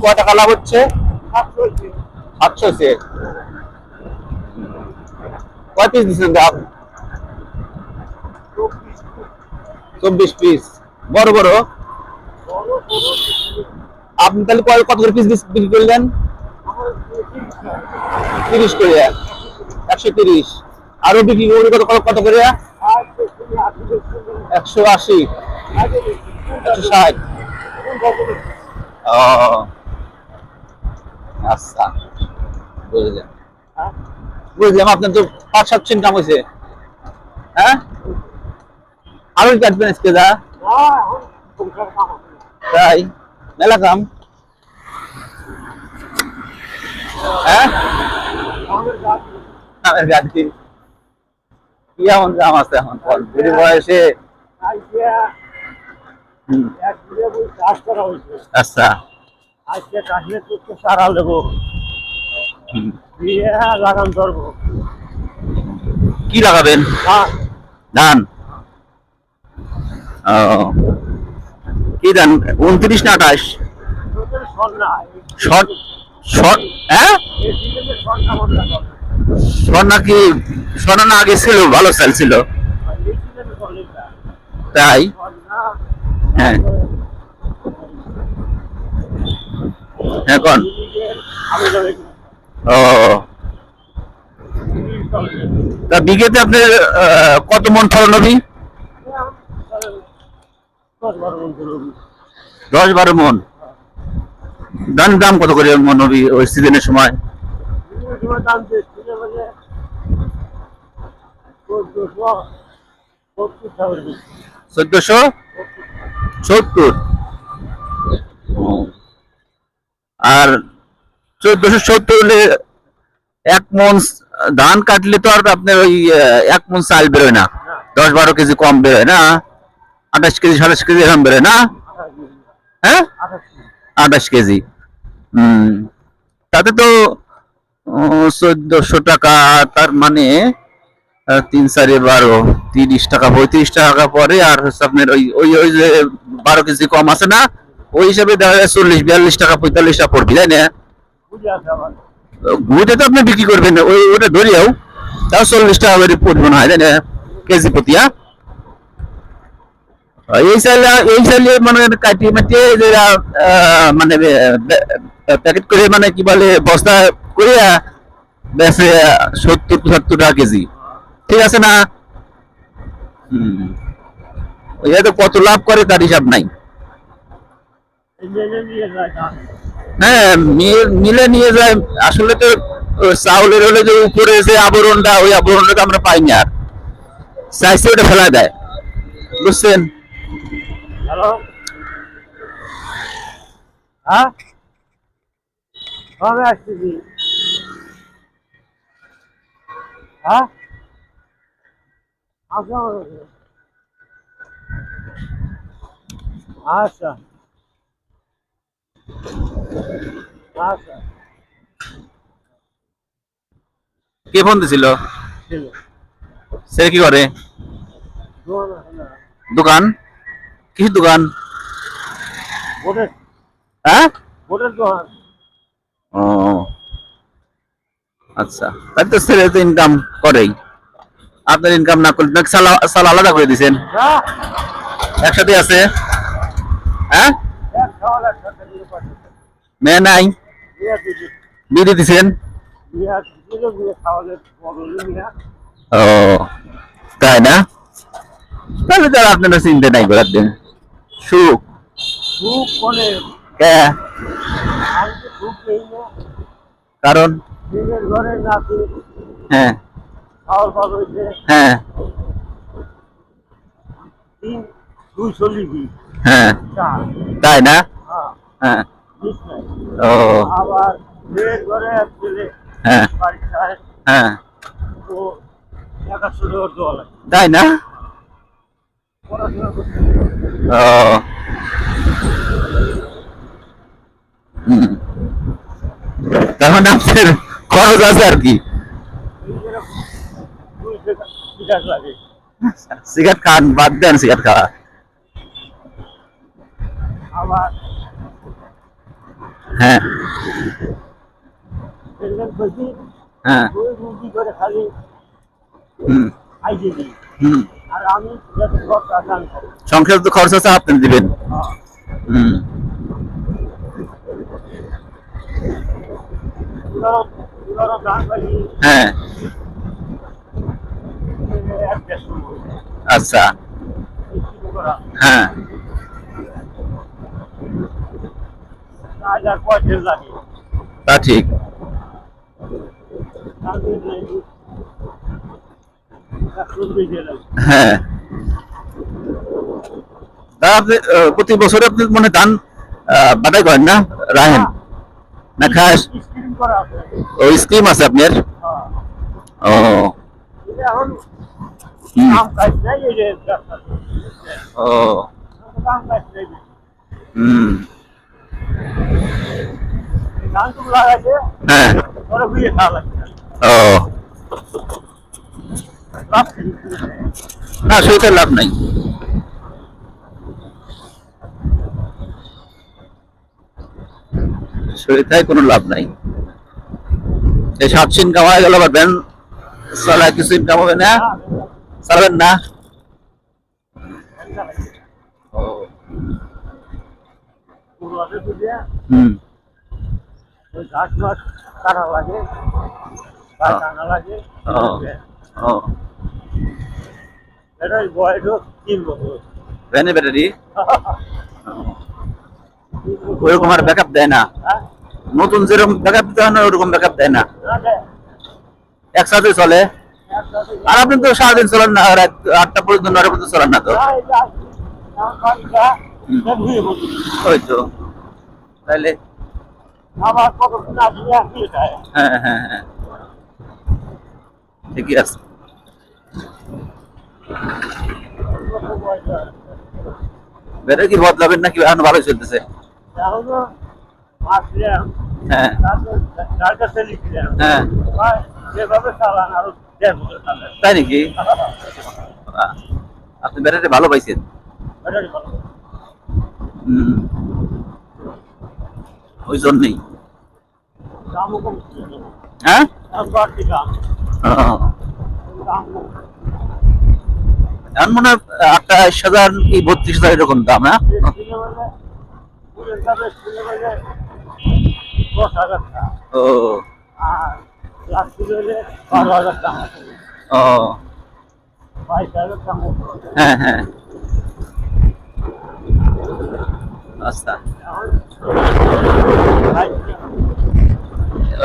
কয় টাকা লাভ হচ্ছে? 700 হচ্ছে। কয় পিস দিচ্ছেন ডাব? 24 পিস। বড় বড়। আপনি তাহলে কত করে পিস বিক্রি করলেন? 30 করে। 130। আরো বিক্রি করে কত করে? 180, 160। ও আচ্ছা, বুঝলাম। বুঝলাম, আপনার তো 5-7 ইনকাম হয়েছে। হ্যাঁ, আরো কাটবেন আজকে যা? তাই মেলা কাম। হ্যাঁ, আমের গাছ কি এমন দাম আছে এখন বুড়ি বয়সে? আচ্ছা, আজকে কাশ্মীর করতে সারা দেবো দিয়ে লাগান ধরবো। কি লাগাবেন? ধান। ও, কি ধান? 29 না 28? Short short. হ্যাঁ, স্বর্ণা কি? স্বর্ণা না আগে ছিল, ভালো সেল ছিল। তাই? হ্যাঁ, এখন ও তা বিঘেতে আপনার কত মন ফলন হবে? 10-12 মন। দাম কত করে মন হবে ওই সিজনের সময়? 1470। আর 1470 হলে 1 মন ধান কাটলে তো আর আপনার ওই 1 মন চাল বেরোয় না, 10-12 কেজি কম বেরোয় না? 28 কেজি 27 কেজি এরকম বেরোয় না? হ্যাঁ, 28 কেজি। তাতে তো 1400 টাকা। তার মানে 3-4-12, 30 টাকা, 35 টাকা পরে। আর হচ্ছে আপনার ওই ওই ওই যে 12 কেজি কম আছে না, ওই হিসাবে দেখা যায় 40-42 টাকা, 45 টাকা পড়বে, তাই না? ওইটা তো আপনি বিক্রি করবেন, ওটা ধরিয়াও তাও 40 টাকা করে পড়বে না, তাই না, কেজি প্রতি? এই চাইলে মানে কাটিয়ে মাটিয়ে মানে প্যাকেট করে, মানে কি বলে, বস্তা করিয়া বেচে 70-75 টাকা কেজি। ঠিক আছে না? ওই তো কত লাভ করে তার হিসাব নাই। হ্যাঁ, মিলে নিয়ে যায়। আসলে তো চাউলের হলে যে উপরে যে আবরণটা, ওই আবরণটা তো আমরা পাই না, আর চাইছে ওটা ফেলা দেয়, বুঝছেন? হ্যালো, হ্যাঁ, আমি আসতেছি। হ্যাঁ, আচ্ছা আচ্ছা। কে ফোন দিছিল? সে কি করে? দোকান? কিসের দোকান? হ্যাঁ, ও আচ্ছা। তাই তো ছেলে তো ইনকাম করেই, আপনার ইনকাম না করলে সাল আলাদা করে দিচ্ছেন, একসাথে আছে। হ্যাঁ, মেয়ে নাই, বিয়ে দিচ্ছেন? ও তাই না? তাহলে তো আপনারা চিন্তা নাই করার দিন। সুখ কারণ হ্যাঁ হ্যাঁ হ্যাঁ, তাই না? হ্যাঁ, ও হ্যাঁ হ্যাঁ, তাই না? ও তখন আপনার খরচ আছে আর কি। সিগারেট খান, বাদ দেন সিগারেট খাওয়া। হ্যাঁ প্রেগনেন্ট হয়েছি হ্যাঁ ওই রুগী করে খালি হুম খাইয়ে দিই হুম আর আমি যাতে সব টাকা আমি খাবো। সংসার তো খরচ আছে আপনি দিবেন হ্যাঁ। হুম এবারও গান পাইছি হ্যাঁ 1-1.5 আচ্ছা শুরু করা হ্যাঁ আজ আর পয়সা লাগে তা ঠিক আমি সুন্দর গেলাম হ্যাঁ তা আপনি প্রতি বছর আপনি মনে ধান বাটাই করেন না রাহেন না খাস স্ক্রিন করা আছে ও স্কিম আছে আপনার হ্যাঁ ও এটা এখন হুম, কাম কাজ নাই এই যে ব্যবসা ও কাম কাজ নেই হুম ধান টুক লাগাইছে হ্যাঁ ওরা বুঝে খাওয়া লাগছে ও লাভ না সেটা লাভ নাই সেটাই কোনো লাভ নাই এই 7 ইনকাম হয়ে গেল আবার ব্যান চালায় কিছু ইনকাম হবে না চালাবেন না ও পুরোটা বুঝে হুম ওই ঘাস মাছ কাটা লাগে গাছ আনা লাগে ও ও এটা বয়স 3 বছর ভ্যানে ব্যাটারি ওইরকম আর ব্যাকআপ দেয় না হ্যাঁ নতুন যেরকম ব্যাকআপ দিতে হয় না ওরকম ব্যাকআপ দেয় না না দে একসাথে চলে একসাথে আর আপনি তো সারাদিন চলেন না রাত 8টা পর্যন্ত 9টা পর্যন্ত চলেন না তো না এটা আমার বাড়িটা ভুয়ে বলি ওই তো তাহলে আমার কত না দিয়ে আসি এটা হ্যাঁ হ্যাঁ হ্যাঁ ঠিকই আছে ব্যাটারি কি বদলাবেন নাকি এখন ভালোই চলতেছে এখন মাছ দিলাম হ্যাঁ তারপর তার কাছে লিখলাম হ্যাঁ যেভাবে চালান আরো 1.5 বছর চালান তাই নাকি বাহ, আপনি ব্যাটারি ভালো পাইছেন ব্যাটারি ভালো হুম ওই জন্যই দামও কম হ্যাঁ দাম বাড়তি দাম ও, দাম কম এখন মনে হয় 28,000 কি 32,000 এরকম দাম হ্যাঁ কিনে বলে ফুলের দামে কিনে বলে 10,000 টাকা ও আর প্লাস্টিক হলে 12,000 টাকা ও 22,000 টাকা হ্যাঁ হ্যাঁ আচ্ছা এখন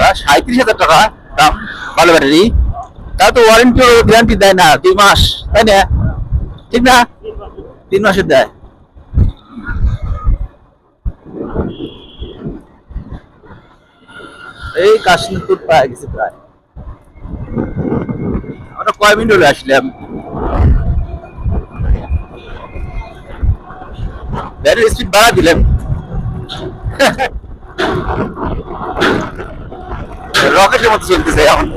37,000 টাকা দাম ভালো ব্যাটারি তা তো ওয়ারেন্টি গ্যারান্টি দেয় না 2 মাস তাই না ঠিক না 3 মাসের দেয় এই কাশ্মীরপুর পায়ে গেছে প্রায় আমরা কয় মিনিট হলে আসলাম ব্যাটারি স্পিড বাড়া দিলাম রকেটের মতো চলতেছে এখন